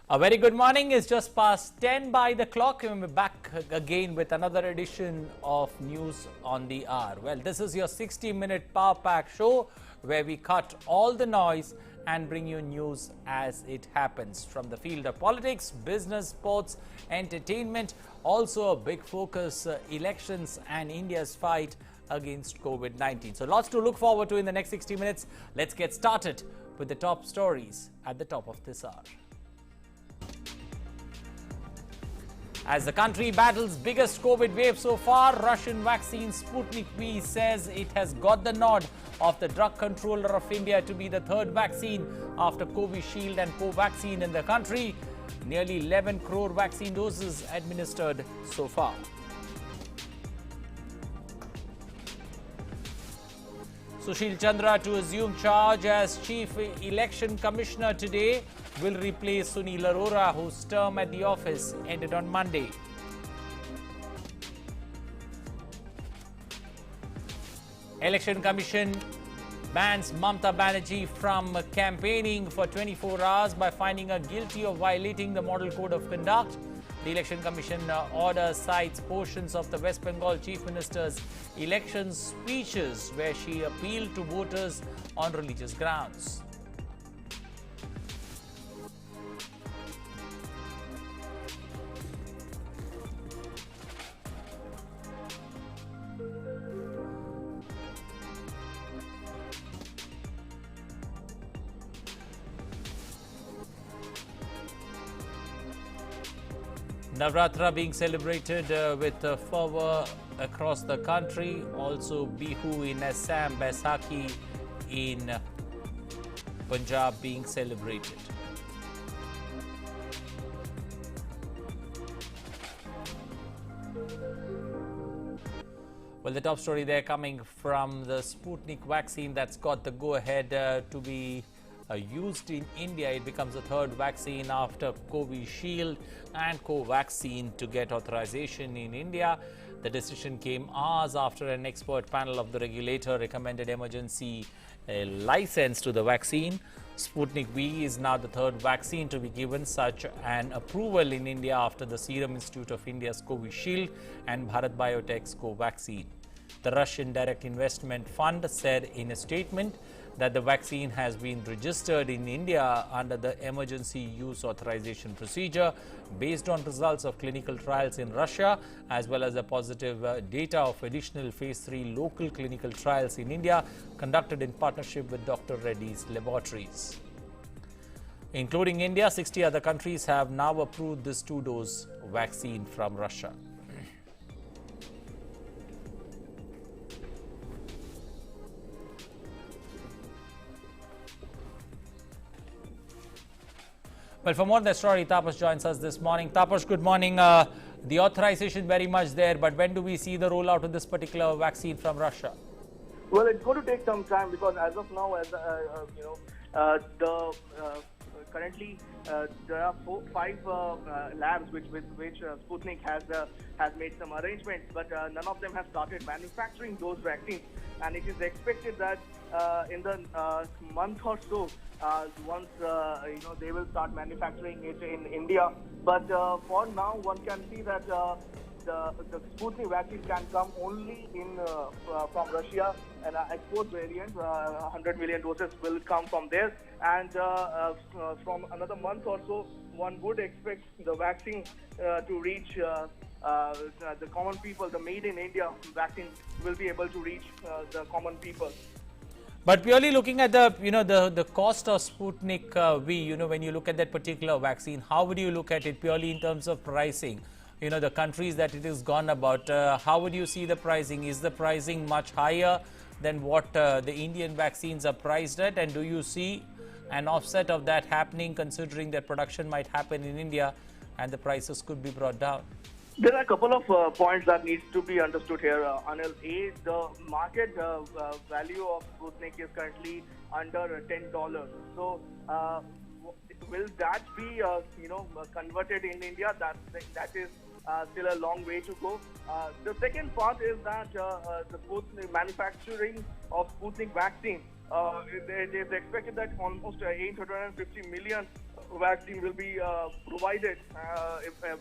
A very good morning. It's just past 10 by the clock and we're back again with another edition of News on the Hour. Well, this is your 60-minute power pack show where we cut all the noise and bring you news as it happens from the field of politics, business, sports, entertainment. Also a big focus, elections and India's fight against COVID-19. So lots to look forward to in the next 60 minutes. Let's get started with the top stories at the top of this hour. As the country battles biggest COVID wave so far, Russian vaccine Sputnik V says it has got the nod of the drug controller of India to be the third vaccine after Covishield and Covaxin in the country. Nearly 11 crore vaccine doses administered so far. Sushil Chandra to assume charge as Chief Election Commissioner today will replace Sunil Arora, whose term at the office ended on Monday. Election Commission bans Mamata Banerjee from campaigning for 24 hours by finding her guilty of violating the Model Code of Conduct. The Election Commission order cites portions of the West Bengal Chief Minister's election speeches where she appealed to voters on religious grounds. Navratra being celebrated with fervor across the country. Also Bihu in Assam, Baisakhi in Punjab being celebrated. Well, the top story there coming from the Sputnik vaccine that's got the go-ahead to be used in India. It becomes the third vaccine after Covishield and Covaxin to get authorization in India. The decision came hours after an expert panel of the regulator recommended emergency license to the vaccine. Sputnik V is now the third vaccine to be given such an approval in India after the Serum Institute of India's Covishield and Bharat Biotech's Covaxin. The Russian Direct Investment Fund said in a statement that the vaccine has been registered in India under the emergency use authorization procedure based on results of clinical trials in Russia as well as the positive data of additional phase 3 local clinical trials in India conducted in partnership with Dr. Reddy's laboratories. Including India, 60 other countries have now approved this two-dose vaccine from Russia. Well, for more on the story, Tapas joins us this morning. Tapas, good morning. The authorization very much there, but when do we see the rollout of this particular vaccine from Russia? Well, it's going to take some time because as of now, currently there are five labs with which Sputnik has made some arrangements, but none of them have started manufacturing those vaccines, and it is expected that in the month or so, once they will start manufacturing it in India. But for now, one can see that the Sputnik vaccine can come only from Russia, and export variant, 100 million doses will come from there. And from another month or so, one would expect the vaccine to reach the common people. The made in India vaccine will be able to reach the common people. But purely looking at the cost of Sputnik V, when you look at that particular vaccine, how would you look at it purely in terms of pricing? The countries that it has gone about, how would you see the pricing? Is the pricing much higher than what the Indian vaccines are priced at? And do you see an offset of that happening, considering that production might happen in India and the prices could be brought down? There are a couple of points that needs to be understood here, Anil. The market value of Sputnik is currently under $10. So, will that be converted in India? That is still a long way to go. The second part is that the manufacturing of Sputnik vaccine It is expected that almost 850 million vaccine will be provided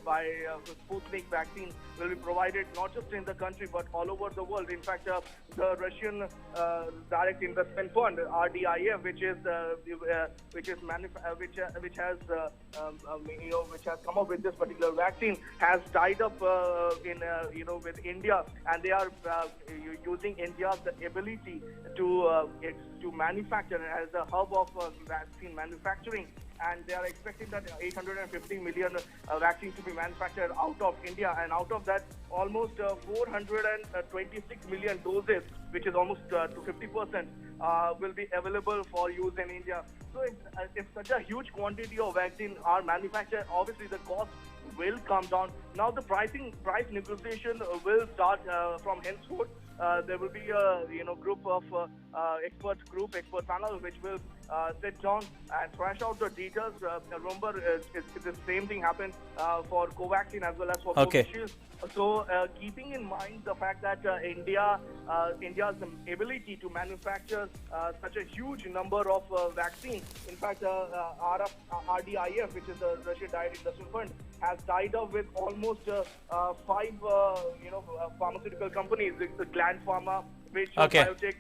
by Sputnik vaccine will be provided not just in the country but all over the world. In fact, the Russian Direct Investment Fund (RDIF), which has which has come up with this particular vaccine, has tied up with India, and they are using India's ability to manufacture as a hub of vaccine manufacturing. And they are expecting that 850 million vaccines to be manufactured out of India, and out of that, almost 426 million doses, which is almost to 50%, will be available for use in India. So if such a huge quantity of vaccine are manufactured, obviously the cost will come down. Now the price negotiation will start from henceforth. There will be a group of expert panel which will sit down and thrash out the details. Remember, the same thing happened for Covaxin as well as for Covishield. So, keeping in mind the fact that India's ability to manufacture such a huge number of vaccines, in fact, RDIF, which is the Russian Direct Investment Fund, has tied up with almost 5 pharmaceutical companies, the Gland Pharma, Biotech,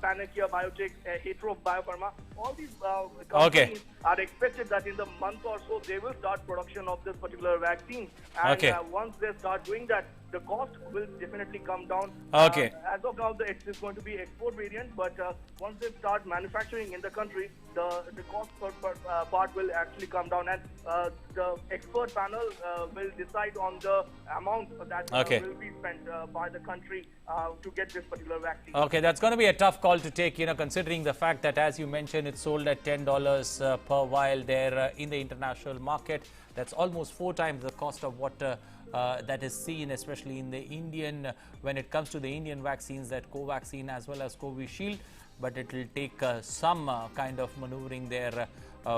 Panacea Biotech, Hetero Biopharma. All these companies are expected that in the month or so they will start production of this particular vaccine. And once they start doing that, the cost will definitely come down. As of now, it is going to be export variant, but once they start manufacturing in the country, the cost per part will actually come down, and the expert panel will decide on the amount that will be spent by the country to get this particular vaccine. That's going to be a tough call to take, considering the fact that, as you mentioned, it's sold at $10 per vial there in the international market. That's almost 4 times the cost of what that is seen, especially in the Indian, when it comes to the Indian vaccines, that Covaxin as well as Covishield. But it will take some kind of maneuvering there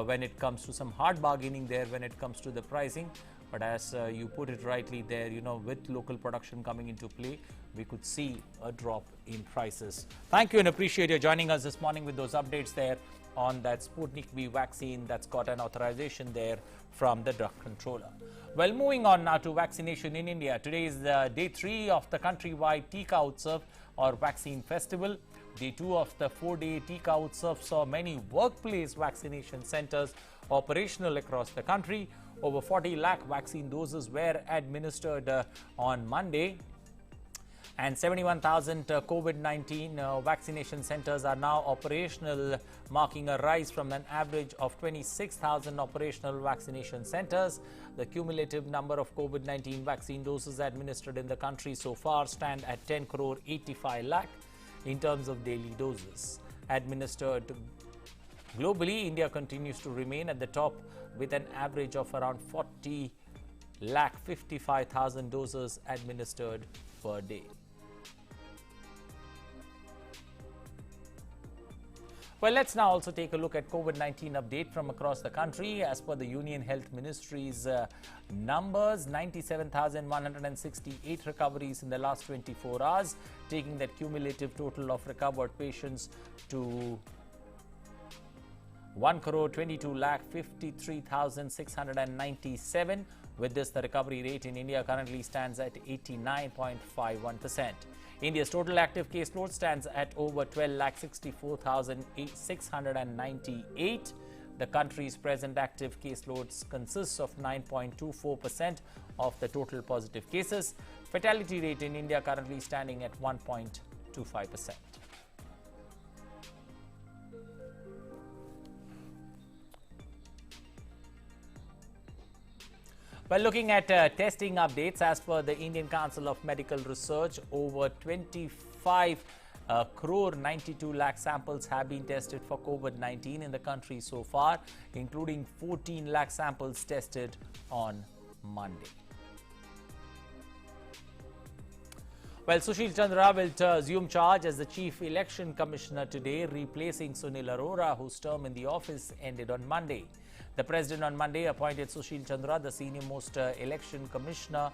when it comes to some hard bargaining there when it comes to the pricing. But as you put it rightly there, with local production coming into play, we could see a drop in prices. Thank you and appreciate you joining us this morning with those updates there on that Sputnik V vaccine that's got an authorization there from the drug controller. Well, moving on now to vaccination in India. Today is day 3 of the countrywide Tika Utsav or vaccine festival. Day 2 of the 4-day Tika Utsav saw many workplace vaccination centers operational across the country. Over 40 lakh vaccine doses were administered on Monday. And 71,000 COVID-19 vaccination centers are now operational, marking a rise from an average of 26,000 operational vaccination centers. The cumulative number of COVID-19 vaccine doses administered in the country so far stand at 10 crore 85 lakh in terms of daily doses administered. Globally, India continues to remain at the top with an average of around 40 lakh 55,000 doses administered per day. Well, let's now also take a look at COVID-19 update from across the country. As per the Union Health Ministry's numbers, 97,168 recoveries in the last 24 hours, taking that cumulative total of recovered patients to 1 crore 22 lakh 53,697. With this, the recovery rate in India currently stands at 89.51%. India's total active caseload stands at over 12,64,698. The country's present active caseloads consists of 9.24% of the total positive cases. Fatality rate in India currently standing at 1.25%. Well, looking at testing updates, as per the Indian Council of Medical Research, over 25 crore 92 lakh samples have been tested for COVID-19 in the country so far, including 14 lakh samples tested on Monday. Well, Sushil Chandra will assume charge as the Chief Election Commissioner today, replacing Sunil Arora, whose term in the office ended on Monday. The President on Monday appointed Sushil Chandra, the senior-most election commissioner,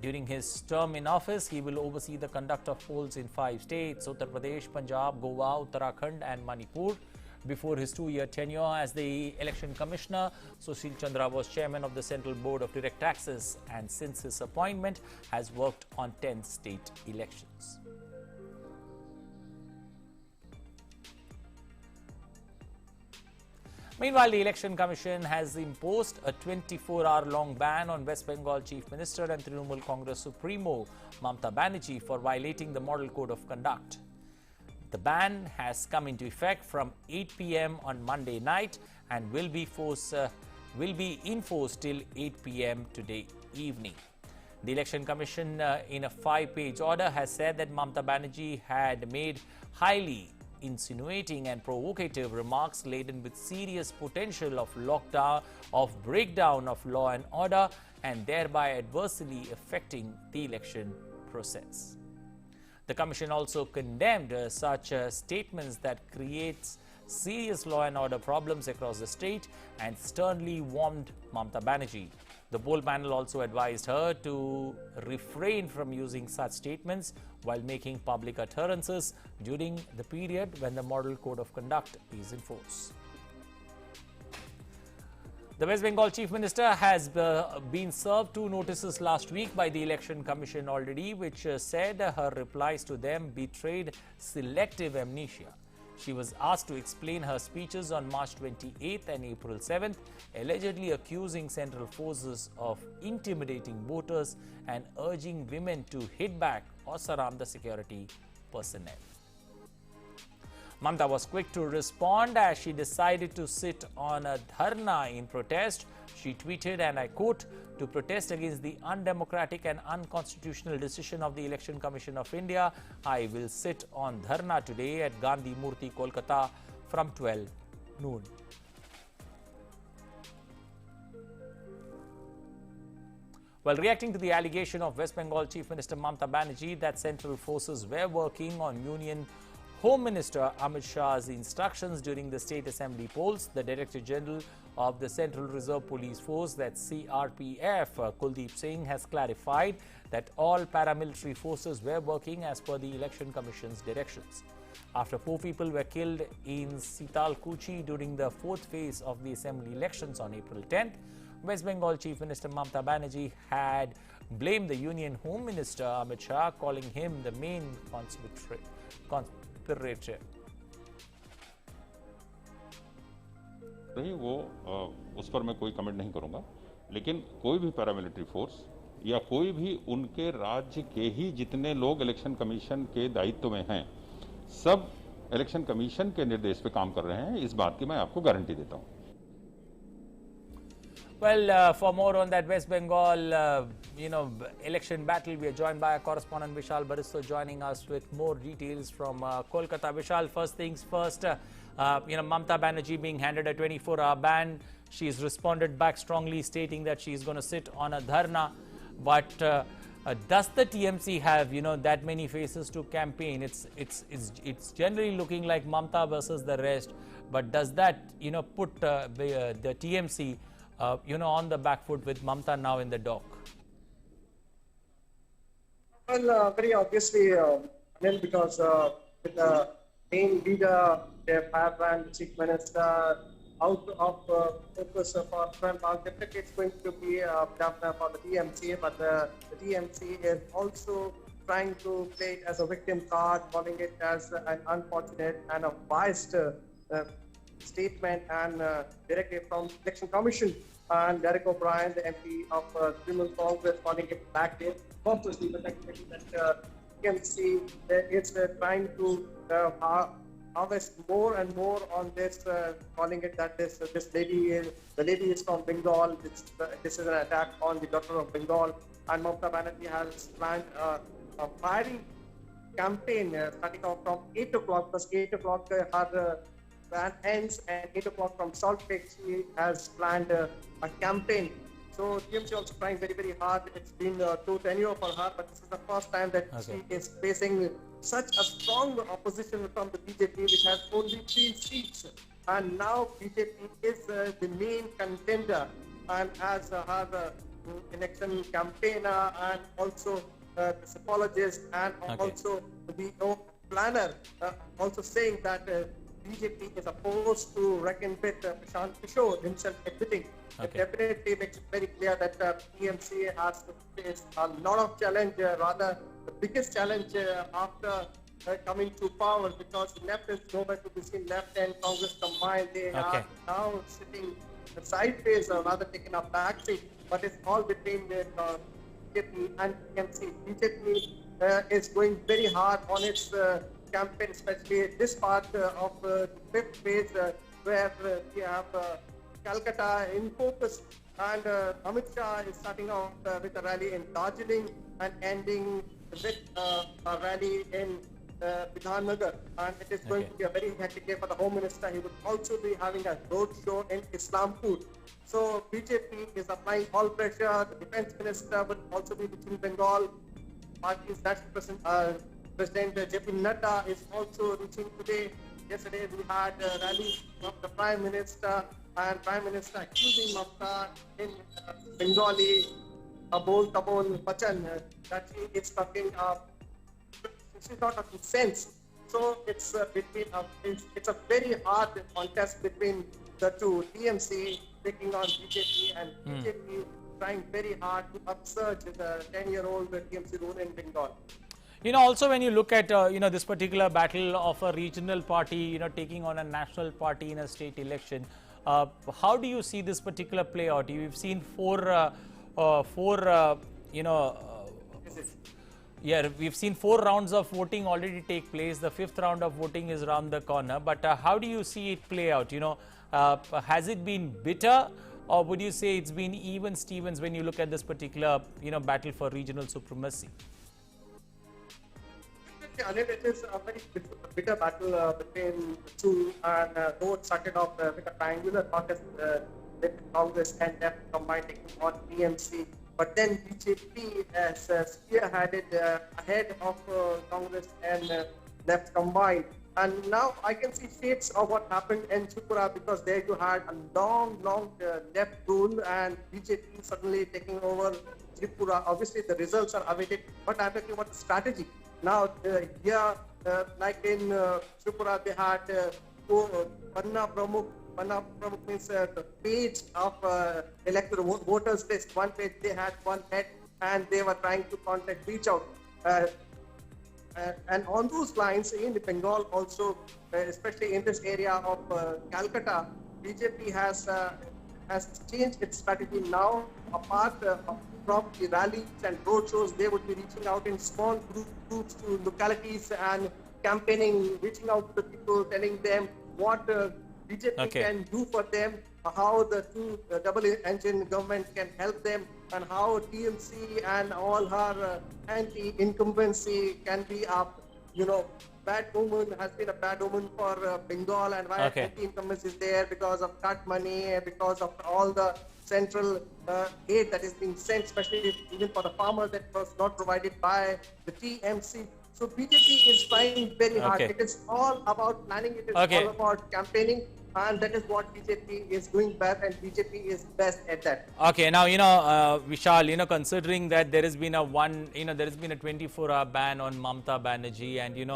During his term in office, he will oversee the conduct of polls in 5 states: Uttar Pradesh, Punjab, Goa, Uttarakhand and Manipur. Before his 2-year tenure as the election commissioner, Sushil Chandra was chairman of the Central Board of Direct Taxes and since his appointment has worked on 10 state elections. Meanwhile, the Election Commission has imposed a 24-hour-long ban on West Bengal Chief Minister and Trinamool Congress Supremo Mamata Banerjee for violating the Model Code of Conduct. The ban has come into effect from 8 p.m. on Monday night and will be in force till 8 p.m. today evening. The Election Commission, in a 5-page order, has said that Mamata Banerjee had made highly insinuating and provocative remarks laden with serious potential of breakdown of law and order and thereby adversely affecting the election process. The Commission also condemned such statements that creates serious law and order problems across the state and sternly warned Mamata Banerjee. The poll panel also advised her to refrain from using such statements while making public utterances during the period when the Model Code of Conduct is in force. The West Bengal Chief Minister has been served 2 notices last week by the Election Commission already, which said her replies to them betrayed selective amnesia. She was asked to explain her speeches on March 28th and April 7th, allegedly accusing central forces of intimidating voters and urging women to hit back or surround the security personnel. Mamata was quick to respond as she decided to sit on a dharna in protest. She tweeted, and I quote, "To protest against the undemocratic and unconstitutional decision of the Election Commission of India, I will sit on dharna today at Gandhi Murti, Kolkata from 12 noon. While reacting to the allegation of West Bengal Chief Minister Mamata Banerjee that central forces were working on Union Home Minister Amit Shah's instructions during the State Assembly polls, the Director General of the Central Reserve Police Force, that's CRPF, Kuldeep Singh, has clarified that all paramilitary forces were working as per the Election Commission's directions. After 4 people were killed in Sitalkuchi during the 4th phase of the Assembly elections on April 10th, West Bengal Chief Minister Mamata Banerjee had blamed the Union Home Minister Amit Shah, calling him the main conspirator. नहीं वो उस पर मैं कोई comment नहीं करूंगा, लेकिन कोई भी पैरामिलिट्री फोर्स या कोई भी उनके राज्य के ही जितने लोग इलेक्शन कमीशन के दायित्व में हैं, सब इलेक्शन कमीशन के निर्देश पे काम कर रहे हैं, इस बात की मैं आपको गारंटी देता हूं। Well, for more on that West Bengal, election battle, we are joined by our correspondent Vishal Baristo joining us with more details from Kolkata. Vishal, first things first, Mamata Banerjee being handed a 24-hour ban. She's responded back strongly, stating that she's going to sit on a dharna. But does the TMC have, that many faces to campaign? It's generally looking like Mamata versus the rest. But does that, put the TMC on the back foot with Mamata now in the dock? Well, very obviously, because with the main leader, their firebrand chief minister, out of focus for Trump, definitely it's going to be tough for the TMC, but the TMC is also trying to play it as a victim card, calling it as an unfortunate and a biased statement and directly from Election Commission. And Derek O'Brien, the MP of Trinamool Congress, calling it backdated. Obviously, but that TMC is trying to harvest more and more on this, calling it that the lady is from Bengal. This is an attack on the daughter of Bengal. And Mamata Banerjee has planned a firing campaign starting off from 8 o'clock, because 8 o'clock her ban ends, and 8 o'clock from Salt Lake she has planned a campaign. So TMC also trying very, very hard. It's been too tenure for her, but this is the first time that she is facing such a strong opposition from the BJP, which has only 3 seats. And now BJP is the main contender, and as her election campaigner and also the psychologist and also the planner, also saying that BJP is opposed to reckon with Prashant Kishore himself admitting. It definitely makes it very clear that TMC has to face a lot of challenge, rather the biggest challenge after coming to power, because left is nowhere to be seen. Left and Congress combined, they are now sitting sideways or rather taking a back seat, but it's all between the BJP and TMC. BJP is going very hard on its campaign, especially this part of the fifth phase where we have Calcutta in focus, and Amit Shah is starting off with a rally in Darjeeling and ending with a rally in Bidhannagar, and it is going to be a very hectic day for the Home Minister. He will also be having a road show in Islampur. So BJP is applying all pressure. The Defence Minister will also be reaching Bengal. Party's National President JP Nadda is also reaching today. Yesterday we had a rally of the Prime Minister, and Prime Minister accusing Mamata in Bengali, Abol Tabol Bachan, that he is talking this is not making sense. So it's it's a very hard contest between the two. TMC taking on BJP and BJP trying very hard to upsurge the 10-year-old TMC rule in Bengal. You know, also when you look at, this particular battle of a regional party, taking on a national party in a state election, how do you see this particular play out? We've seen we've seen 4 rounds of voting already take place. The 5th round of voting is around the corner. But how do you see it play out? Has it been bitter, or would you say it's been even Stevens when you look at this particular, battle for regional supremacy? It is a very bitter battle between the two, and though it started off with a triangular contest with Congress and left combined taking on TMC, but then BJP has spearheaded ahead of Congress and left combined. And now I can see shades of what happened in Tripura, because there you had a long left rule and BJP suddenly taking over Tripura. Obviously the results are awaited, but I'm talking about the strategy. Now here, like in Tripura, they had Panna Pramukh. Panna Pramukh means the page of electoral voters list. One page, they had one head, and they were trying to reach out. And on those lines, in Bengal also, especially in this area of Calcutta, BJP has changed its strategy now. Apart from the rallies and roadshows, they would be reaching out in small groups to localities and campaigning, reaching out to the people, telling them what BJP can do for them, how the double-engine government can help them, and how TMC and all her anti-incumbency can be a bad omen, has been a bad omen for Bengal, and why anti-incumbency is there because of cut money, because of all the central aid that is being sent, especially even for the farmers, that was not provided by the TMC. So BJP is trying very hard. It is all about planning. It is all about campaigning. And that is what BJP is doing best, and BJP is best at that. Okay, now, Vishal, considering that there has been a 24-hour ban on Mamata Banerjee, and,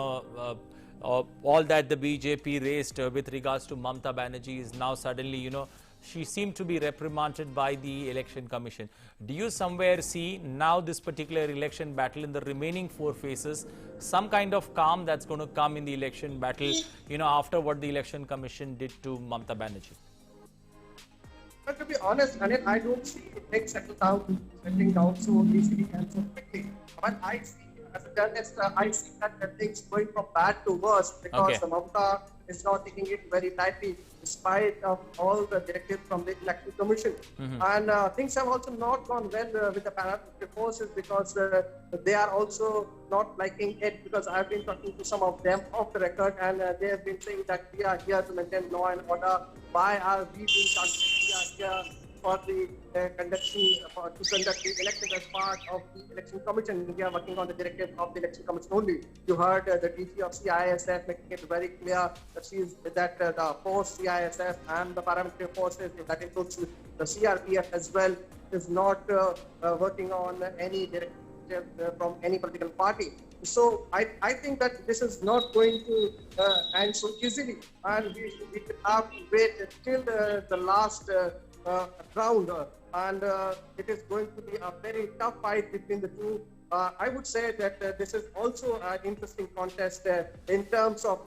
all that the BJP raised with regards to Mamata Banerjee is now suddenly, she seemed to be reprimanded by the Election Commission. Do you somewhere see now this particular election battle in the remaining 4 phases, some kind of calm that's going to come in the election battle, after what the Election Commission did to Mamata Banerjee? But to be honest, Anil, I don't see things settling down so easily and so quickly. But I see, as a journalist, I see that things going from bad to worse, because Mamata is not taking it very lightly, despite of all the directives from the Election Commission. And things have also not gone well with the paramilitary forces, because they are also not liking it, because I've been talking to some of them off the record, and they have been saying that we are here to maintain law and order. Why are we being targeted? We are here for the to conduct the elections as part of the Election Commission. We are working on the directive of the Election Commission only. You heard the DG of CISF making it very clear that the force CISF and the paramilitary forces, that includes the CRPF as well, is not working on any directive from any political party. So I think that this is not going to end so easily, and we will have to wait till the last round, and it is going to be a very tough fight between the two. I would say that this is also an interesting contest in terms of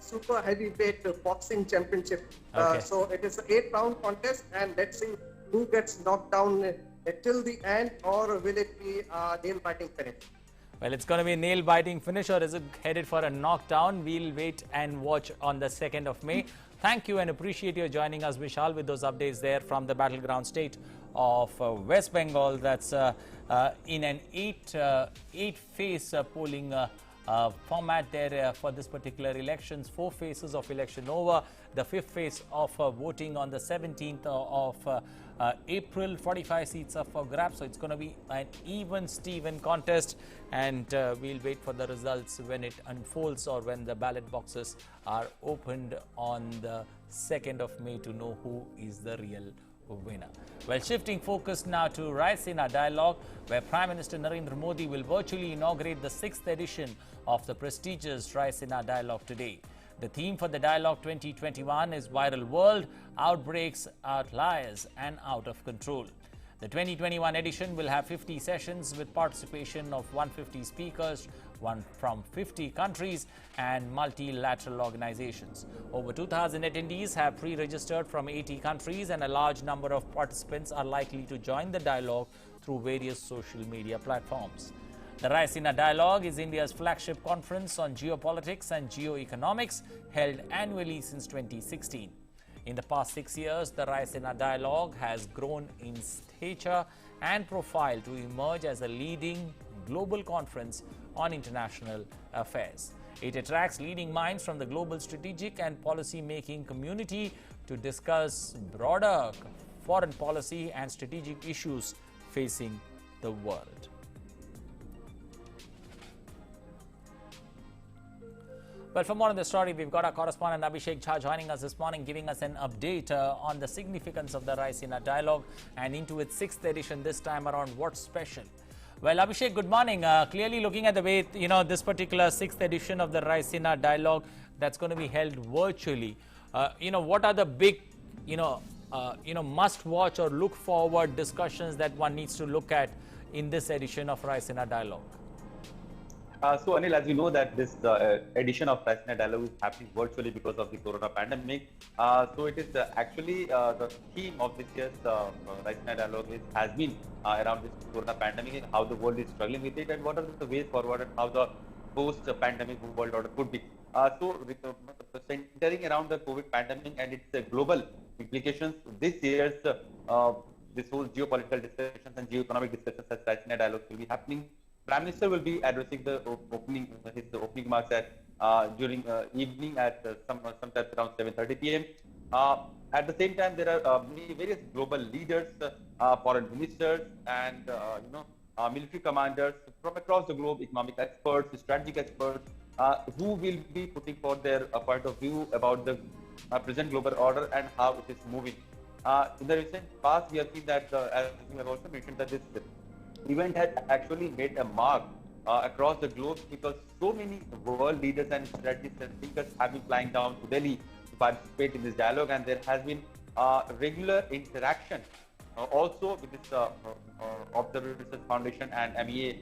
super heavyweight boxing championship. Okay. So it is an 8-round contest, and let's see who gets knocked down till the end, or will it be a nail-biting finish? Well, it's going to be a nail-biting finish, or is it headed for a knockdown? We'll wait and watch on the 2nd of May. Thank you and appreciate you joining us, Vishal, with those updates there from the battleground state of West Bengal. That's in an eight-phase polling format there for this particular elections. 4 phases of election over. The 5th phase of voting on the 17th of April. 45 seats up for grabs. So it's going to be an even Steven contest, and we'll wait for the results when it unfolds, or when the ballot boxes are opened on the 2nd of May to know who is the real winner. Well, shifting focus now to Raisina Dialogue, where Prime Minister Narendra Modi will virtually inaugurate the 6th edition of the prestigious Raisina Dialogue today. The theme for the Dialogue 2021 is Viral World, Outbreaks, Outliers and Out of Control. The 2021 edition will have 50 sessions with participation of 150 speakers, one from 50 countries and multilateral organizations. Over 2,000 attendees have pre-registered from 80 countries, and a large number of participants are likely to join the dialogue through various social media platforms. The Raisina Dialogue is India's flagship conference on geopolitics and geoeconomics, held annually since 2016. In the past 6 years, the Raisina Dialogue has grown in stature and profile to emerge as a leading global conference on international affairs. It attracts leading minds from the global strategic and policy-making community to discuss broader foreign policy and strategic issues facing the world. Well, for more on the story, we've got our correspondent Abhishek Jha joining us this morning, giving us an update on the significance of the Raisina Dialogue and into its 6th edition this time around. What's special? Well, Abhishek, good morning. Clearly looking at the way, this particular 6th edition of the Raisina Dialogue that's going to be held virtually, what are the big, must watch or look forward discussions that one needs to look at in this edition of Raisina Dialogue? So Anil, as you know that this edition of Raisina Dialogue is happening virtually because of the corona pandemic. So it is actually the theme of this year's Raisina Dialogue has been around this corona pandemic and how the world is struggling with it, and what are the ways forward and how the post-pandemic world order could be. So centering around the COVID pandemic and its global implications, this year's this whole geopolitical discussions and geoeconomic discussions as Raisina Dialogue will be happening. Prime Minister will be addressing the opening remarks at during evening at sometime around 7:30 p.m. At the same time, there are various global leaders, foreign ministers, and military commanders from across the globe, economic experts, strategic experts, who will be putting forth their point of view about the present global order and how it is moving. In the recent past, we have seen that, as you have also mentioned, that this event has actually made a mark across the globe, because so many world leaders and strategists and thinkers have been flying down to Delhi to participate in this dialogue, and there has been regular interaction also with this Observer Research Foundation and MEA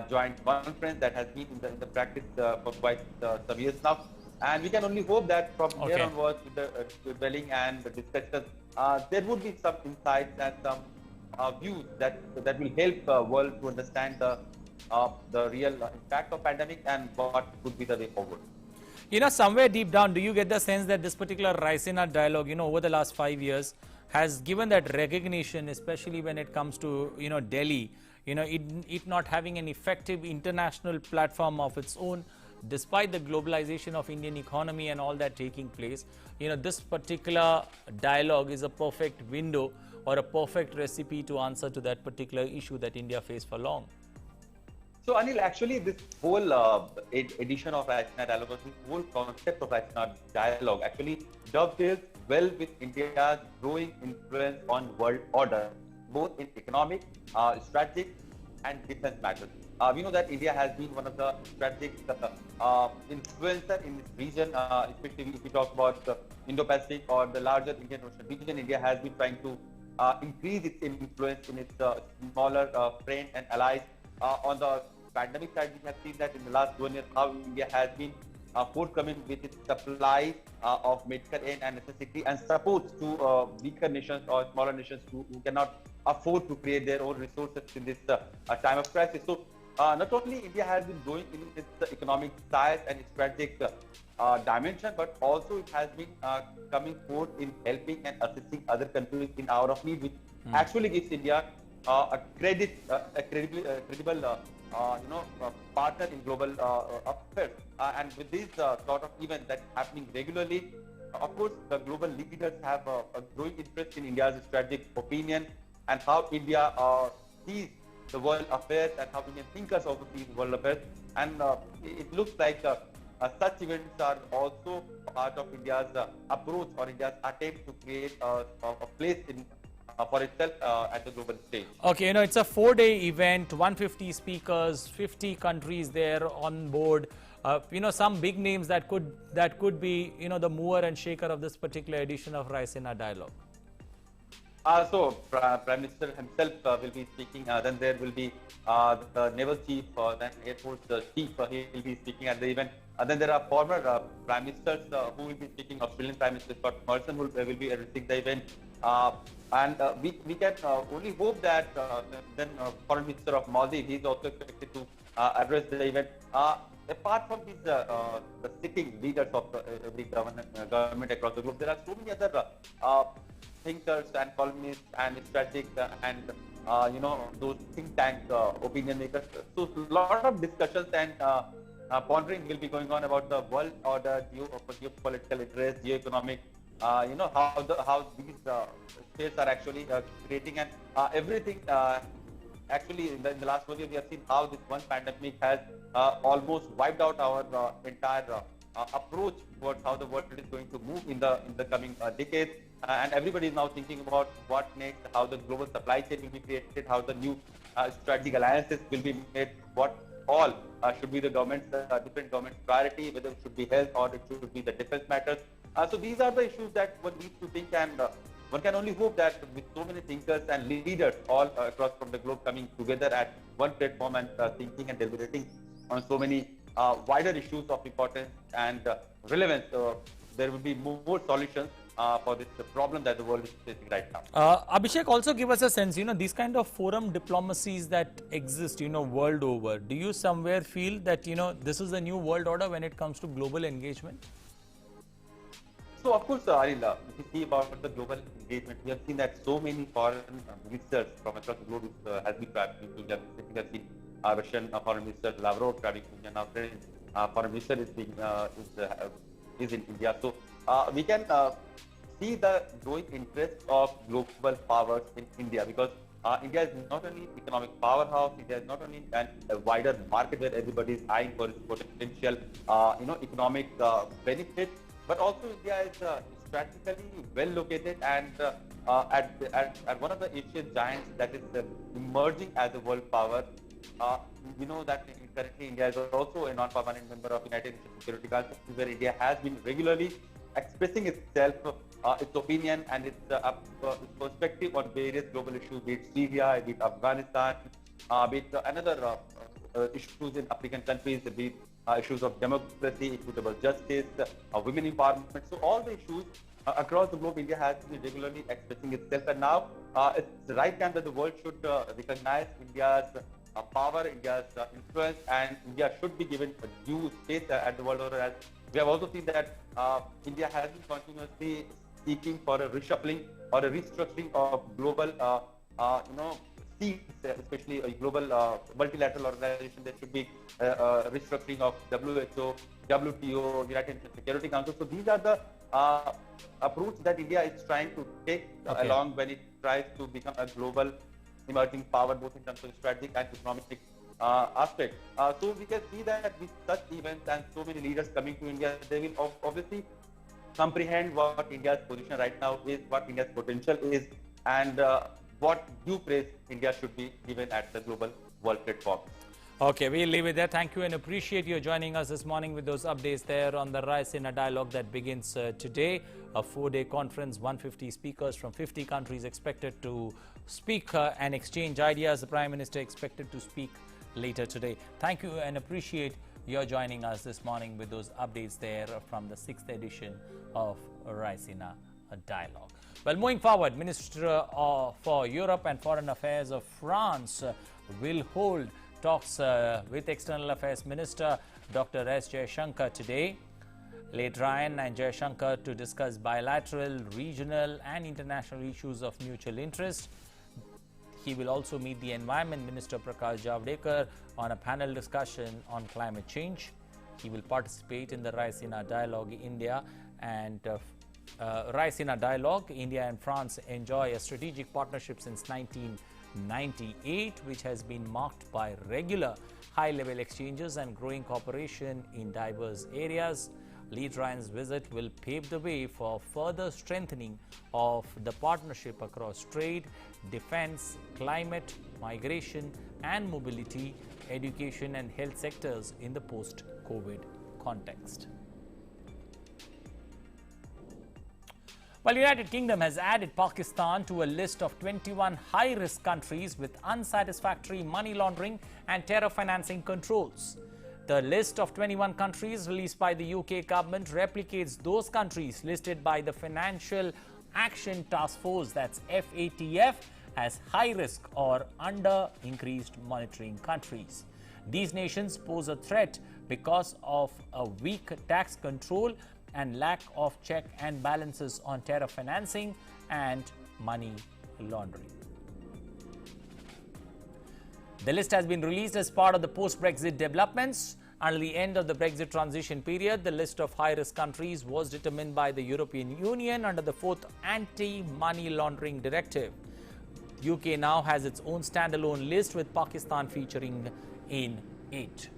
joint conference that has been in the practice for quite some years now. And we can only hope that from here onwards, with the dwelling and the discussion, there would be some insights and some views that will help world to understand the real impact of pandemic and what could be the way forward. Somewhere deep down, do you get the sense that this particular Raisina Dialogue, over the last 5 years, has given that recognition, especially when it comes to, Delhi, it not having an effective international platform of its own, despite the globalization of Indian economy and all that taking place, this particular dialogue is a perfect window or a perfect recipe to answer to that particular issue that India faced for long. So Anil, actually this whole edition of Raisina Dialogue, this whole concept of Raisina Dialogue actually dovetails well with India's growing influence on world order, both in economic, strategic, and defense matters. We know that India has been one of the strategic influencer in this region, especially if we talk about the Indo-Pacific or the larger Indian Ocean region. India has been trying to increase its influence in its smaller friends and allies. On the pandemic side, we have seen that in the last 1 year, how India has been forthcoming with its supply of medical aid and necessity and supports to weaker nations or smaller nations who cannot afford to create their own resources in this time of crisis. So not only India has been growing in its economic size and its strategic dimension, but also it has been coming forth in helping and assisting other countries in hour of need, which actually gives India a credible partner in global affairs. And with these sort of events that's happening regularly, of course, the global leaders have a growing interest in India's strategic opinion and how India sees the world affairs and how Indian thinkers also see world affairs. And it looks like such events are also part of India's approach or India's attempt to create a place in for itself at the global stage. Okay, it's a 4-day event, 150 speakers, 50 countries there on board. Some big names that could be, the mover and shaker of this particular edition of Raisina Dialogue. So Prime Minister himself will be speaking. Then there will be the Naval Chief, then Air Force Chief. He will be speaking at the event. Then there are former Prime Ministers who will be speaking. Australian Prime Minister Scott Morrison will be addressing the event. And we can only hope that then Foreign Minister of Maldives, he is also expected to address the event. Apart from these the sitting leaders of every government across the globe, there are so many other thinkers and columnists and strategic and those think tank opinion makers. So a lot of discussions and pondering will be going on about the world order, geopolitical interest, geoeconomic. How these states are actually creating and everything. Actually, in the last 1 year, we have seen how this one pandemic has almost wiped out our entire approach towards how the world is going to move in the coming decades. And everybody is now thinking about what next, how the global supply chain will be created, how the new strategic alliances will be made, what all should be the different governments' priority, whether it should be health or it should be the defense matters. So these are the issues that one needs to think, and one can only hope that with so many thinkers and leaders all across from the globe coming together at one platform and thinking and deliberating on so many wider issues of importance and relevance, there will be more solutions for this problem that the world is facing right now. Abhishek, also give us a sense, these kind of forum diplomacies that exist, world over. Do you somewhere feel that, this is a new world order when it comes to global engagement? So, of course, Anil, if you see about the global engagement, we have seen that so many foreign ministers from across the globe has been traveling to India. We have seen Russian Foreign Minister Lavrov traveling to India. Now, French Foreign Minister is in India. So, we can see the growing interest of global powers in India, because India is not only economic powerhouse, India is not only a wider market where everybody is eyeing for its potential, economic benefits, but also India is strategically well located and at one of the Asian giants that is emerging as a world power. We know that currently India is also a non-permanent member of United Nations Security Council, where India has been regularly expressing itself, its opinion and its perspective on various global issues, be it Syria, be it Afghanistan, be it another issues in African countries, be it issues of democracy, equitable justice, women empowerment. So all the issues across the globe, India has been regularly expressing itself, and now it's the right time that the world should recognize India's power, India's influence, and India should be given a due space at the world order. As we have also seen that India has been continuously seeking for a reshuffling or a restructuring of global, seats, especially a global multilateral organization. There should be restructuring of WHO, WTO, United Nations Security Council. So these are the approach that India is trying to take along when it tries to become a global emerging power, both in terms of strategic and economic aspect. So we can see that with such events and so many leaders coming to India, they will obviously comprehend what India's position right now is, what India's potential is, and what due praise India should be given at the global world platform. Okay, we'll leave it there. Thank you and appreciate you joining us this morning with those updates there on the Raisina Dialogue that begins today. A 4-day conference, 150 speakers from 50 countries expected to speak and exchange ideas. The Prime Minister expected to speak later today. Thank you and appreciate your joining us this morning with those updates there from the 6th edition of Raisina Dialogue. Well, moving forward, Minister for Europe and Foreign Affairs of France will hold talks with External Affairs Minister Dr. S. Jaishankar today. Late Ryan and Jaishankar to discuss bilateral, regional and international issues of mutual interest. He will also meet the Environment Minister Prakash Javadekar on a panel discussion on climate change. He will participate in the Raisina Dialogue India and Raisina Dialogue. India and France enjoy a strategic partnership since 1998, which has been marked by regular high-level exchanges and growing cooperation in diverse areas. Lee Ryan's visit will pave the way for further strengthening of the partnership across trade, defense, climate, migration and mobility, education and health sectors in the post-COVID context. Well, United Kingdom has added Pakistan to a list of 21 high-risk countries with unsatisfactory money laundering and terror financing controls. The list of 21 countries released by the UK government replicates those countries listed by the Financial Action Task Force, that's FATF, as high-risk or under increased monitoring countries. These nations pose a threat because of a weak tax control and lack of check and balances on terror financing and money laundering. The list has been released as part of the post-Brexit developments. Until the end of the Brexit transition period, the list of high-risk countries was determined by the European Union under the 4th Anti-Money Laundering Directive. UK now has its own standalone list with Pakistan featuring in it.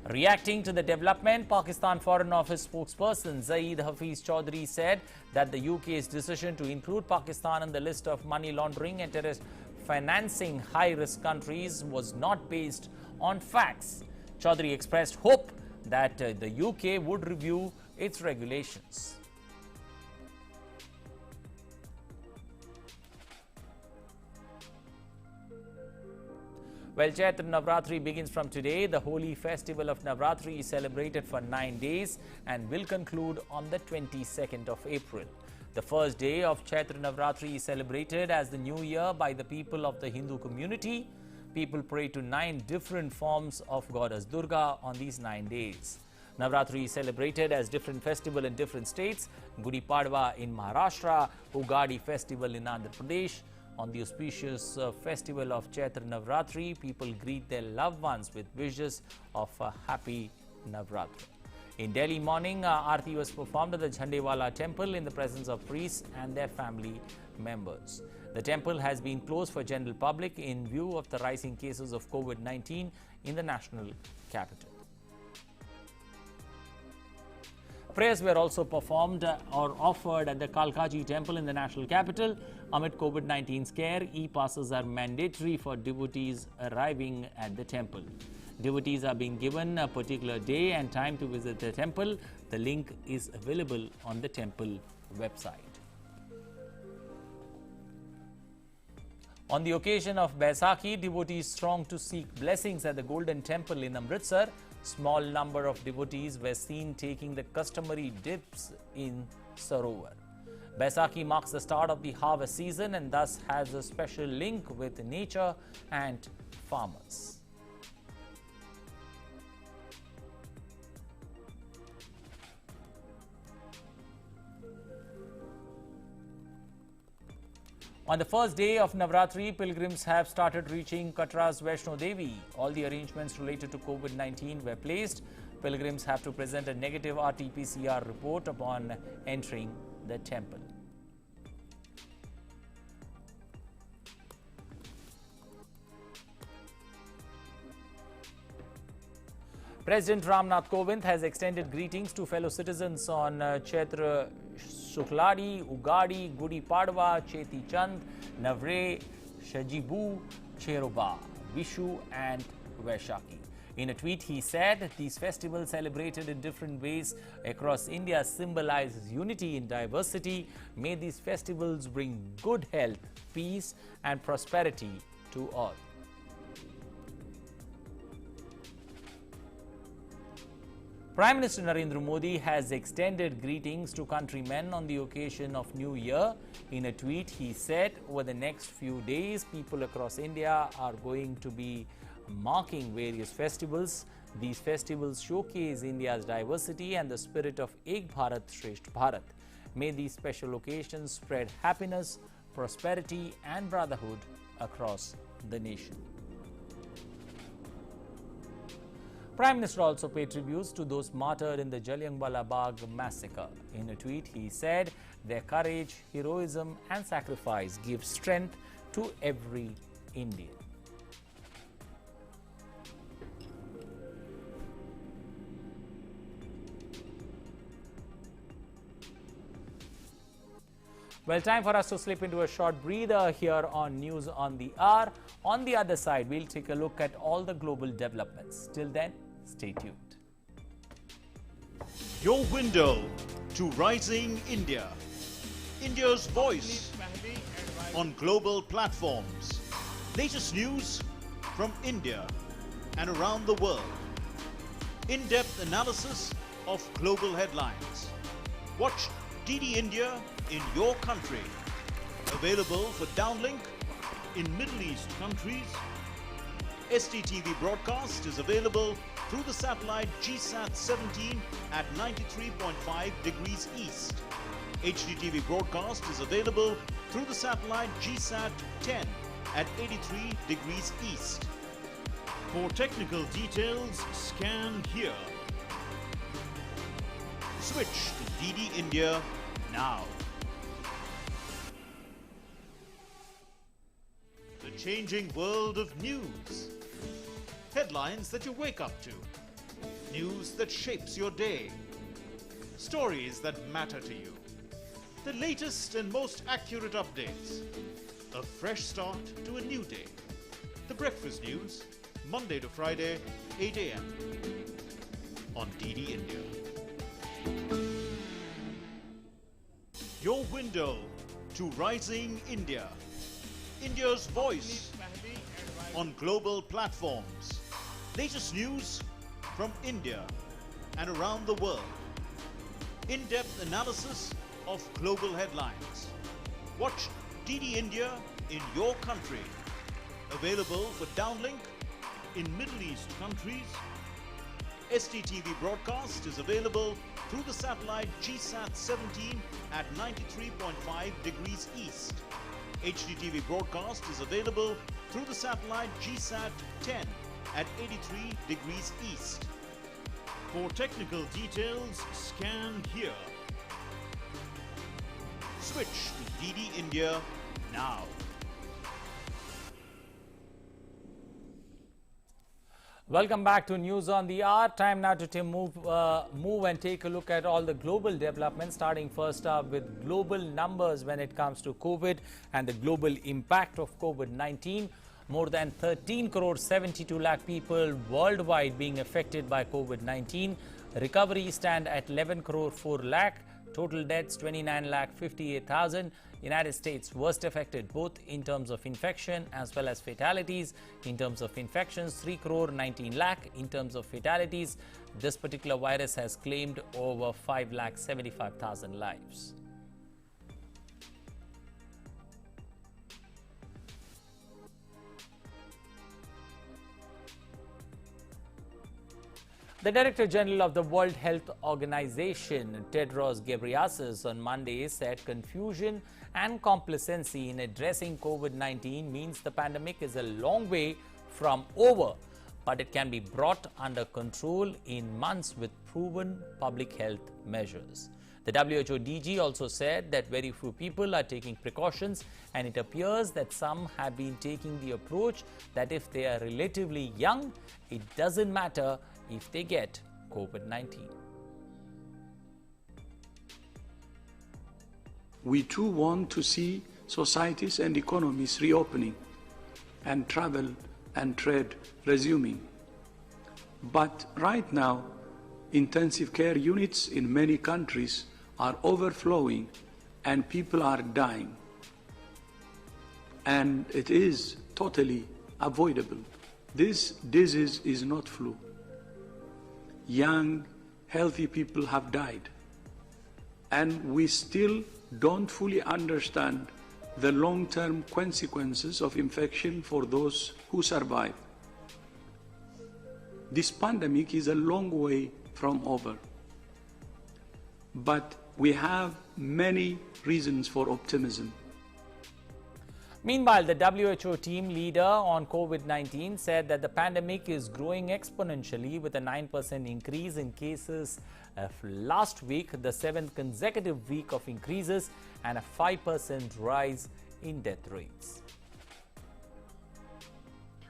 Reacting to the development, Pakistan Foreign Office spokesperson Zaid Hafiz Chaudhry said that the UK's decision to include Pakistan in the list of money laundering and terrorist financing high-risk countries was not based on facts. Chaudhry expressed hope that the UK would review its regulations. Well, Chaitra Navratri begins from today. The holy festival of Navratri is celebrated for 9 days and will conclude on the 22nd of April. The first day of Chaitra Navratri is celebrated as the new year by the people of the Hindu community. People pray to 9 different forms of goddess Durga on these 9 days. Navratri is celebrated as different festival in different states. Gudi Padwa in Maharashtra, Ugadi festival in Andhra Pradesh. On the auspicious festival of Chaitra Navratri, people greet their loved ones with wishes of a happy Navratri. In Delhi morning, Aarti was performed at the Jhandewala temple in the presence of priests and their family members. The temple has been closed for general public in view of the rising cases of COVID-19 in the national capital. Prayers were also performed or offered at the Kalkaji temple in the national capital. Amid COVID-19 scare, e-passes are mandatory for devotees arriving at the temple. Devotees are being given a particular day and time to visit the temple. The link is available on the temple website. On the occasion of Baisakhi, devotees thronged to seek blessings at the Golden Temple in Amritsar. Small number of devotees were seen taking the customary dips in Sarovar. Baisakhi marks the start of the harvest season and thus has a special link with nature and farmers. On the first day of Navratri, pilgrims have started reaching Katra's Vaishno Devi. All the arrangements related to COVID-19 were placed. Pilgrims have to present a negative RT-PCR report upon entering the temple. President Ramnath Kovind has extended greetings to fellow citizens on Chaitra Shukladi, Ugadi, Gudi Padwa, Cheti Chand, Navre, Shajibu, Cheroba, Vishu and Vaishakhi. In a tweet, he said these festivals celebrated in different ways across India symbolizes unity in diversity. May these festivals bring good health, peace and prosperity to all. Prime Minister Narendra Modi has extended greetings to countrymen on the occasion of New Year. In a tweet, he said, over the next few days, people across India are going to be marking various festivals. These festivals showcase India's diversity and the spirit of Ek Bharat Shresth Bharat. May these special occasions spread happiness, prosperity and brotherhood across the nation. Prime Minister also paid tributes to those martyred in the Jallianwala Bagh massacre. In a tweet, he said, their courage, heroism and sacrifice give strength to every Indian. Well, time for us to slip into a short breather here on News on the Hour. On the other side, we'll take a look at all the global developments. Till then, stay tuned. Your window to rising India. India's voice on global platforms. Latest news from India and around the world. In-depth analysis of global headlines. Watch DD India in your country. Available for downlink in Middle East countries. STTV broadcast is available through the satellite GSAT 17 at 93.5 degrees east. HDTV broadcast is available through the satellite GSAT 10 at 83 degrees east. For technical details, scan here. Switch to DD India now. The changing world of news. Headlines that you wake up to. News that shapes your day. Stories that matter to you. The latest and most accurate updates. A fresh start to a new day. The breakfast news, Monday to Friday, 8 a.m. on DD India. Your window to rising India. India's voice on global platforms. Latest news from India and around the world. In-depth analysis of global headlines. Watch DD India in your country. Available for downlink in Middle East countries. STTV broadcast is available through the satellite GSAT 17 at 93.5 degrees east. HDTV broadcast is available through the satellite GSAT 10 at 83 degrees east. For technical details, scan here. Switch to DD India now. Welcome back to News on the Hour. Time now to move and take a look at all the global developments, starting first up with global numbers when it comes to COVID and the global impact of COVID-19. More than 13 crore 72 lakh people worldwide being affected by COVID-19. Recovery stand at 11 crore 4 lakh. Total deaths 29 lakh 58,000. United States worst affected both in terms of infection as well as fatalities. In terms of infections, 3 crore 19 lakh. In terms of fatalities, this particular virus has claimed over 5 lakh 75,000 lives. The Director General of the World Health Organization, Tedros Ghebreyesus, on Monday said confusion and complacency in addressing COVID-19 means the pandemic is a long way from over, but it can be brought under control in months with proven public health measures. The WHO DG also said that very few people are taking precautions, and it appears that some have been taking the approach that if they are relatively young, it doesn't matter if they get COVID-19. We too want to see societies and economies reopening and travel and trade resuming. But right now, intensive care units in many countries are overflowing and people are dying. And it is totally avoidable. This disease is not flu. Young, healthy people have died. And we still don't fully understand the long-term consequences of infection for those who survive. This pandemic is a long way from over. But we have many reasons for optimism. Meanwhile, the WHO team leader on COVID-19 said that the pandemic is growing exponentially with a 9% increase in cases last week, the 7th consecutive week of increases, and a 5% rise in death rates.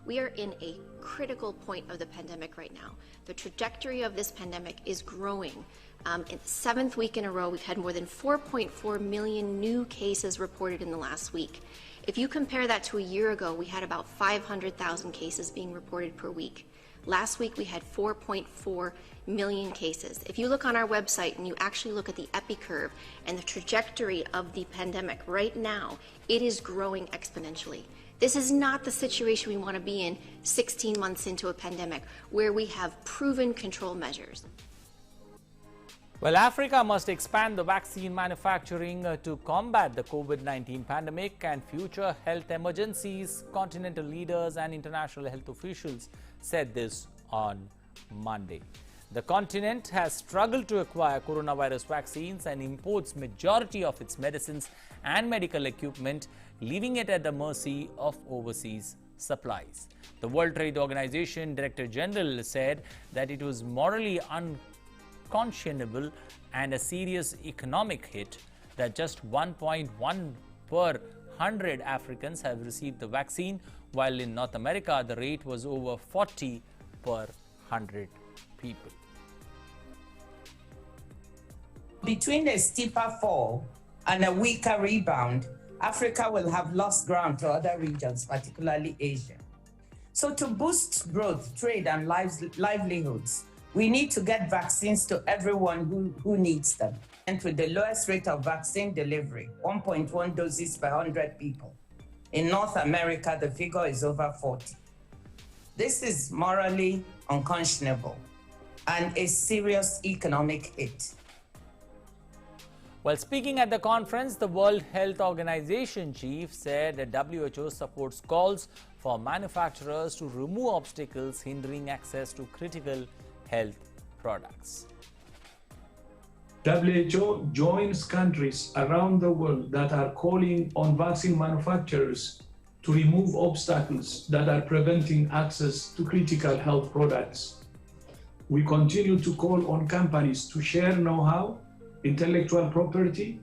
We are in a critical point of the pandemic right now. The trajectory of this pandemic is growing. In the 7th week in a row, we've had more than 4.4 million new cases reported in the last week. If you compare that to a year ago, we had about 500,000 cases being reported per week. Last week, we had 4.4 million cases. If you look on our website and you actually look at the epi curve and the trajectory of the pandemic right now, it is growing exponentially. This is not the situation we want to be in 16 months into a pandemic, where we have proven control measures. Well, Africa must expand the vaccine manufacturing to combat the COVID-19 pandemic and future health emergencies. Continental leaders and international health officials said this on Monday. The continent has struggled to acquire coronavirus vaccines and imports majority of its medicines and medical equipment, leaving it at the mercy of overseas supplies. The World Trade Organization Director General said that it was morally unconscionable and a serious economic hit that just 1.1 per 100 Africans have received the vaccine, while in North America the rate was over 40 per 100 people. Between a steeper fall and a weaker rebound, Africa will have lost ground to other regions, particularly Asia. So to boost growth, trade, and livelihoods, we need to get vaccines to everyone who needs them. And with the lowest rate of vaccine delivery, 1.1 doses per 100 people. In North America, the figure is over 40. This is morally unconscionable and a serious economic hit. While speaking at the conference, the World Health Organization chief said that WHO supports calls for manufacturers to remove obstacles hindering access to critical health products. WHO joins countries around the world that are calling on vaccine manufacturers to remove obstacles that are preventing access to critical health products. We continue to call on companies to share know-how, intellectual property,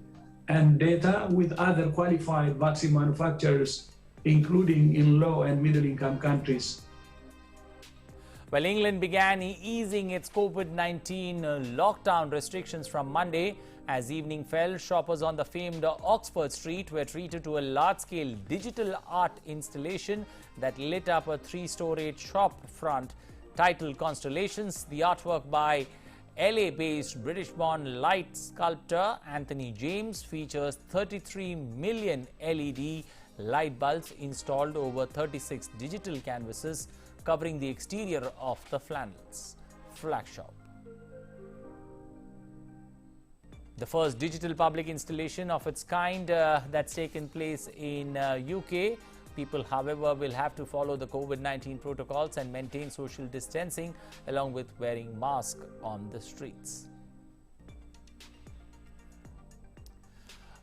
and data with other qualified vaccine manufacturers, including in low and middle-income countries. Well, England began easing its COVID-19 lockdown restrictions from Monday. As evening fell, shoppers on the famed Oxford Street were treated to a large-scale digital art installation that lit up a three-storied shop front titled Constellations. The artwork by LA-based British-born light sculptor Anthony James features 33 million LED light bulbs installed over 36 digital canvases covering the exterior of the Flannels flag shop. The first digital public installation of its kind that's taken place in UK. People, however, will have to follow the COVID-19 protocols and maintain social distancing along with wearing masks on the streets.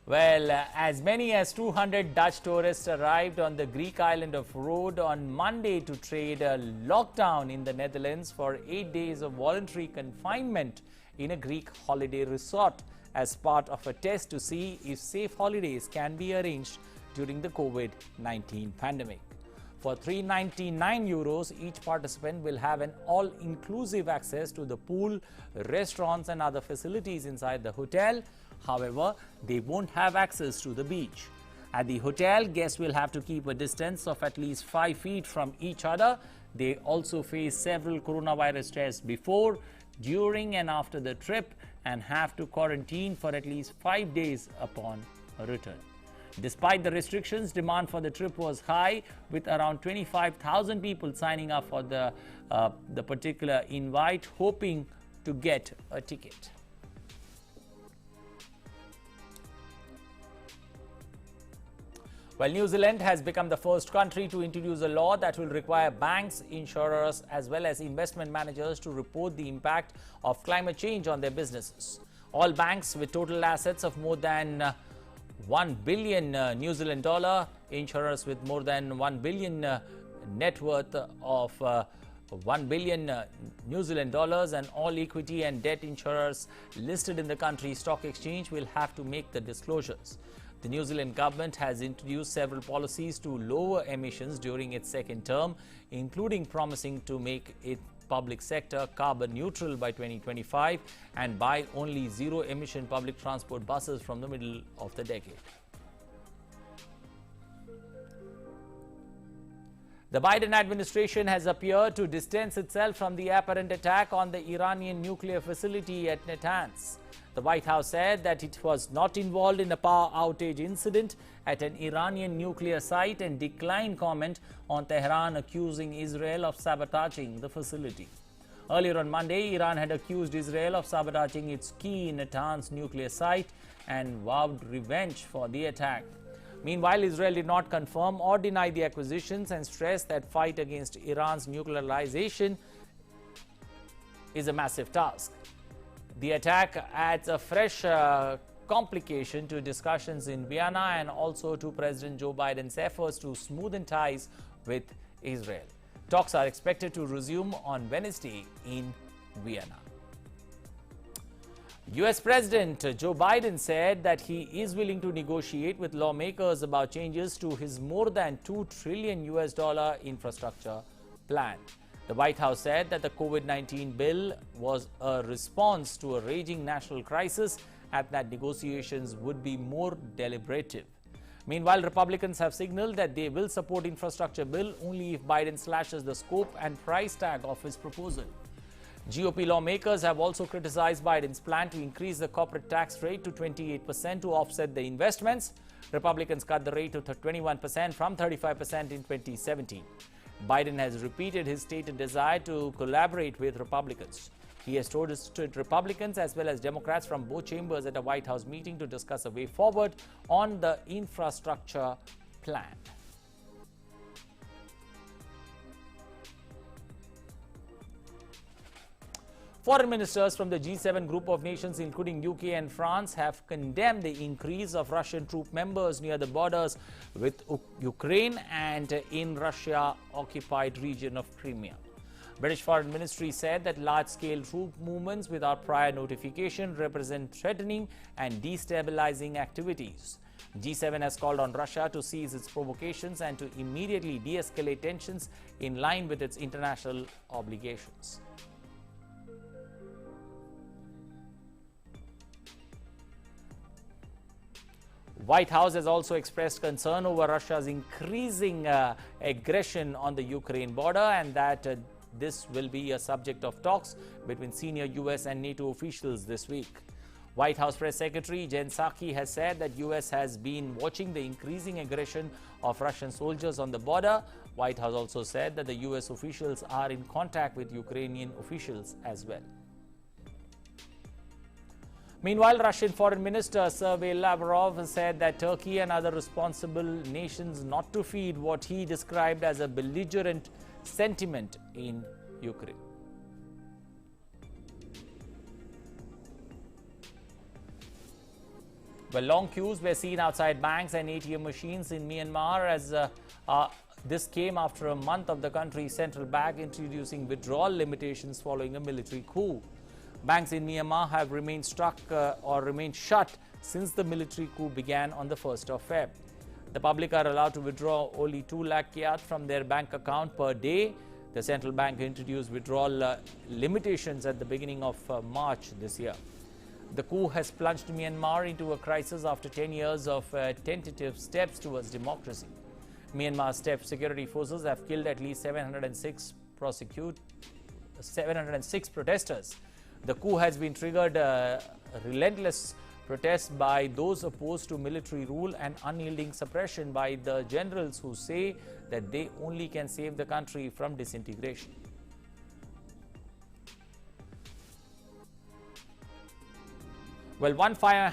Well, as many as 200 Dutch tourists arrived on the Greek island of Rhodes on Monday to trade a lockdown in the Netherlands for 8 days of voluntary confinement in a Greek holiday resort as part of a test to see if safe holidays can be arranged during the COVID-19 pandemic. For €399, each participant will have an all-inclusive access to the pool, restaurants and other facilities inside the hotel. However, they won't have access to the beach. At the hotel, guests will have to keep a distance of at least 5 feet from each other. They also face several coronavirus tests before, during and after the trip and have to quarantine for at least 5 days upon return. Despite the restrictions, demand for the trip was high, with around 25,000 people signing up for the particular invite, hoping to get a ticket. Well, New Zealand has become the first country to introduce a law that will require banks, insurers, as well as investment managers to report the impact of climate change on their businesses. All banks with total assets of more than 1 billion New Zealand dollar, insurers with more than 1 billion net worth of 1 billion New Zealand dollars, and all equity and debt insurers listed in the country's stock exchange will have to make the disclosures. The New Zealand government has introduced several policies to lower emissions during its second term, including promising to make its public sector carbon neutral by 2025 and buy only zero-emission public transport buses from the middle of the decade. The Biden administration has appeared to distance itself from the apparent attack on the Iranian nuclear facility at Natanz. The White House said that it was not involved in a power outage incident at an Iranian nuclear site and declined comment on Tehran accusing Israel of sabotaging the facility. Earlier on Monday, Iran had accused Israel of sabotaging its key Natanz nuclear site and vowed revenge for the attack. Meanwhile, Israel did not confirm or deny the accusations and stressed that fight against Iran's nuclearization is a massive task. The attack adds a fresh complication to discussions in Vienna and also to President Joe Biden's efforts to smoothen ties with Israel. Talks are expected to resume on Wednesday in Vienna. US President Joe Biden said that he is willing to negotiate with lawmakers about changes to his more than $2 trillion infrastructure plan. The White House said that the COVID-19 bill was a response to a raging national crisis and that negotiations would be more deliberative. Meanwhile, Republicans have signaled that they will support infrastructure bill only if Biden slashes the scope and price tag of his proposal. GOP lawmakers have also criticized Biden's plan to increase the corporate tax rate to 28% to offset the investments. Republicans cut the rate to 21% from 35% in 2017. Biden has repeated his stated desire to collaborate with Republicans. He has toasted Republicans as well as Democrats from both chambers at a White House meeting to discuss a way forward on the infrastructure plan. Foreign ministers from the G7 group of nations, including UK and France, have condemned the increase of Russian troop members near the borders with Ukraine and in Russia-occupied region of Crimea. British Foreign Ministry said that large-scale troop movements without prior notification represent threatening and destabilizing activities. G7 has called on Russia to cease its provocations and to immediately de-escalate tensions in line with its international obligations. White House has also expressed concern over Russia's increasing aggression on the Ukraine border and that this will be a subject of talks between senior US and NATO officials this week. White House Press Secretary Jen Psaki has said that US has been watching the increasing aggression of Russian soldiers on the border. White House also said that the US officials are in contact with Ukrainian officials as well. Meanwhile, Russian Foreign Minister Sergei Lavrov said that Turkey and other responsible nations not to feed what he described as a belligerent sentiment in Ukraine. Well, long queues were seen outside banks and ATM machines in Myanmar as this came after a month of the country's central bank introducing withdrawal limitations following a military coup. Banks in Myanmar have remained shut since the military coup began on the 1st of Feb. The public are allowed to withdraw only 2 lakh kyat from their bank account per day. The central bank introduced withdrawal limitations at the beginning of March this year. The coup has plunged Myanmar into a crisis after 10 years of tentative steps towards democracy. Myanmar's security forces have killed at least 706 protesters. The coup has been triggered relentless protests by those opposed to military rule and unyielding suppression by the generals who say that they only can save the country from disintegration. Well, one fireman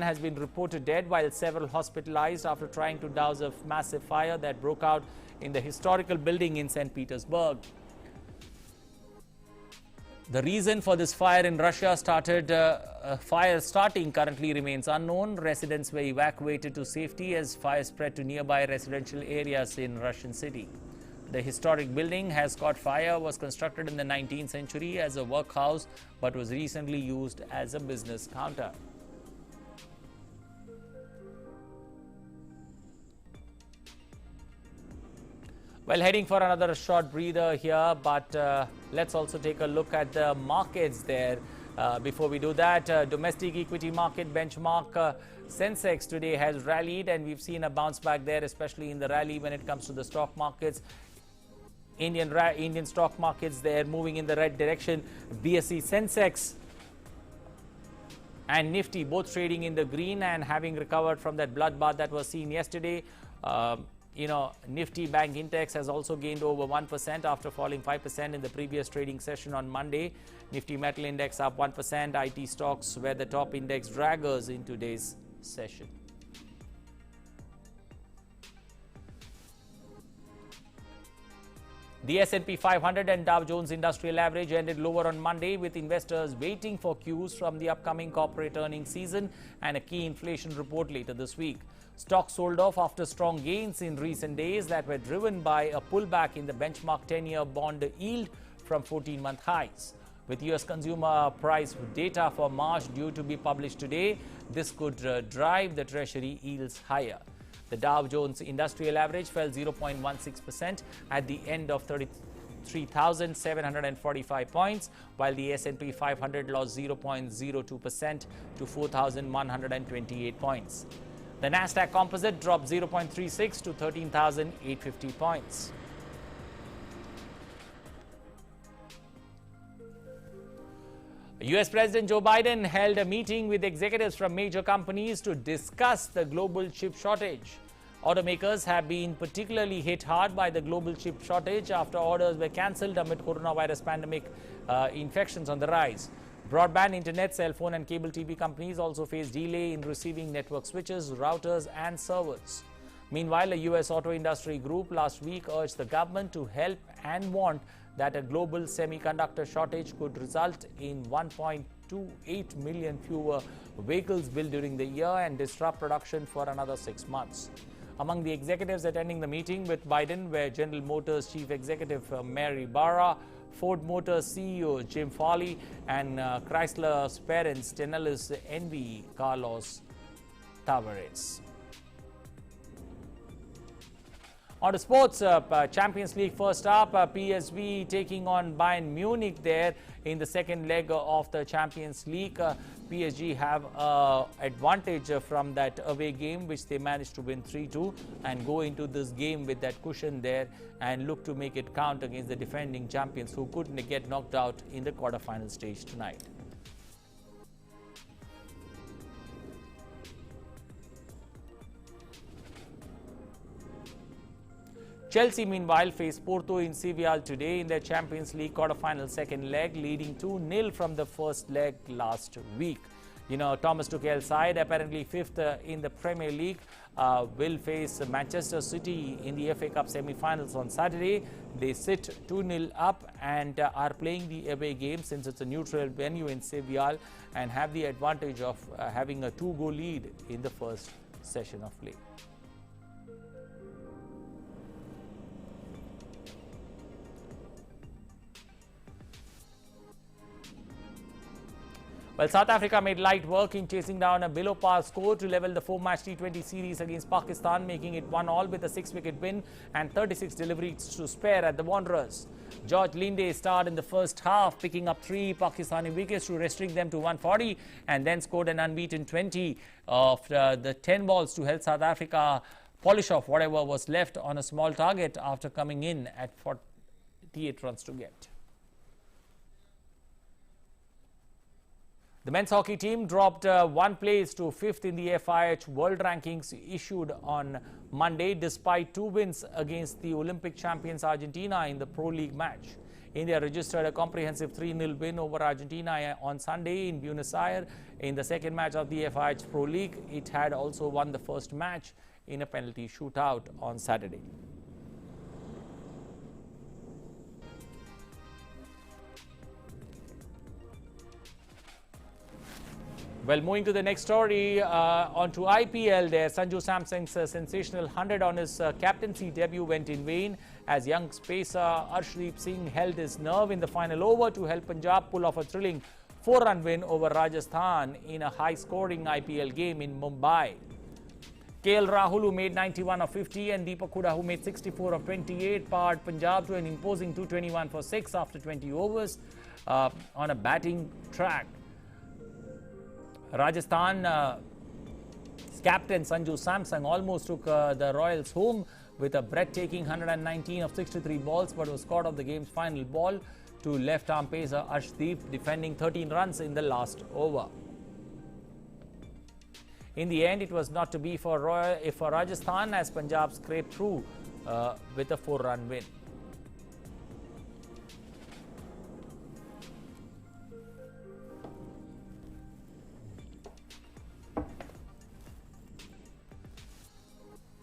has been reported dead while several hospitalized after trying to douse a massive fire that broke out in the historical building in St. Petersburg. The reason for this fire in Russia starting currently remains unknown. Residents were evacuated to safety as fire spread to nearby residential areas in Russian city. The historic building has caught fire, was constructed in the 19th century as a workhouse but was recently used as a business counter. Well, heading for another short breather here, but let's also take a look at the markets there. Before we do that, domestic equity market benchmark Sensex today has rallied, and we've seen a bounce back there, especially in the rally when it comes to the stock markets. Indian stock markets, they're moving in the right direction. BSE Sensex and Nifty both trading in the green and having recovered from that bloodbath that was seen yesterday. Nifty Bank Index has also gained over 1% after falling 5% in the previous trading session on Monday. Nifty Metal Index up 1%. IT stocks were the top index draggers in today's session. The S&P 500 and Dow Jones Industrial Average ended lower on Monday, with investors waiting for cues from the upcoming corporate earnings season and a key inflation report later this week. Stocks sold off after strong gains in recent days that were driven by a pullback in the benchmark 10-year bond yield from 14-month highs. With U.S. consumer price data for March due to be published today, this could drive the Treasury yields higher. The Dow Jones Industrial Average fell 0.16% at the end of 33,745 points, while the S&P 500 lost 0.02% to 4,128 points. The Nasdaq Composite dropped 0.36 to 13,850 points. US President Joe Biden held a meeting with executives from major companies to discuss the global chip shortage. Automakers have been particularly hit hard by the global chip shortage after orders were cancelled amid coronavirus pandemic infections on the rise. Broadband, internet, cell phone and cable TV companies also face delay in receiving network switches, routers and servers. Meanwhile, a US auto industry group last week urged the government to help and warned that a global semiconductor shortage could result in 1.28 million fewer vehicles built during the year and disrupt production for another 6 months. Among the executives attending the meeting with Biden were General Motors Chief Executive Mary Barra, Ford Motors CEO Jim Farley, and Chrysler's parent Stellantis NV Carlos Tavares. On to sports, Champions League first up, PSV taking on Bayern Munich there in the second leg of the Champions League. PSG have advantage from that away game, which they managed to win 3-2 and go into this game with that cushion there and look to make it count against the defending champions who couldn't get knocked out in the quarterfinal stage tonight. Chelsea, meanwhile, faced Porto in Sevilla today in their Champions League quarterfinal second leg, leading 2-0 from the first leg last week. Thomas Tuchel's side, apparently fifth in the Premier League, will face Manchester City in the FA Cup semi-finals on Saturday. They sit 2-0 up and are playing the away game since it's a neutral venue in Sevilla and have the advantage of having a 2-goal lead in the first session of play. Well, South Africa made light work in chasing down a below-par score to level the 4-match T20 series against Pakistan, making it 1-all with a 6-wicket win and 36 deliveries to spare at the Wanderers. George Linde starred in the first half, picking up 3 Pakistani wickets to restrict them to 140 and then scored an unbeaten 20 of the 10 balls to help South Africa polish off whatever was left on a small target after coming in at 48 runs to get. The men's hockey team dropped 1 place to 5th in the FIH World Rankings issued on Monday despite 2 wins against the Olympic champions Argentina in the Pro League match. India registered a comprehensive 3-0 win over Argentina on Sunday in Buenos Aires in the second match of the FIH Pro League. It had also won the first match in a penalty shootout on Saturday. Well, moving to the next story, on to IPL there. Sanju Samson's sensational 100 on his captaincy debut went in vain as young pacer Arshdeep Singh held his nerve in the final over to help Punjab pull off a thrilling 4-run win over Rajasthan in a high-scoring IPL game in Mumbai. KL Rahul, who made 91 of 50, and Deepak Hooda, who made 64 of 28, powered Punjab to an imposing 221 for 6 after 20 overs on a batting track. Rajasthan's captain Sanju Samson almost took the Royals home with a breathtaking 119 of 63 balls, but was caught off the game's final ball to left-arm pacer Arshdeep, defending 13 runs in the last over. In the end, it was not to be for Rajasthan as Punjab scraped through with a 4-run win.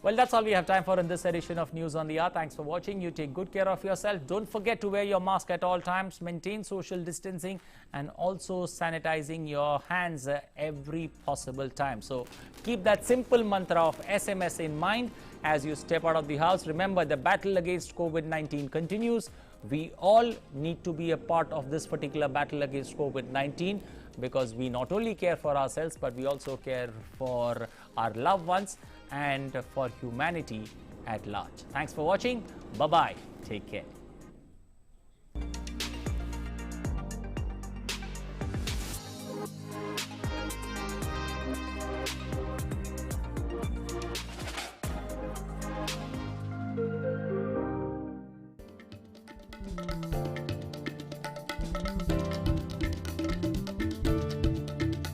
Well, that's all we have time for in this edition of News on the Hour. Thanks for watching. You take good care of yourself. Don't forget to wear your mask at all times, maintain social distancing, and also sanitizing your hands every possible time. So keep that simple mantra of SMS in mind as you step out of the house. Remember, the battle against COVID-19 continues. We all need to be a part of this particular battle against COVID-19 because we not only care for ourselves, but we also care for our loved ones and for humanity at large. Thanks for watching. Bye-bye. Take care.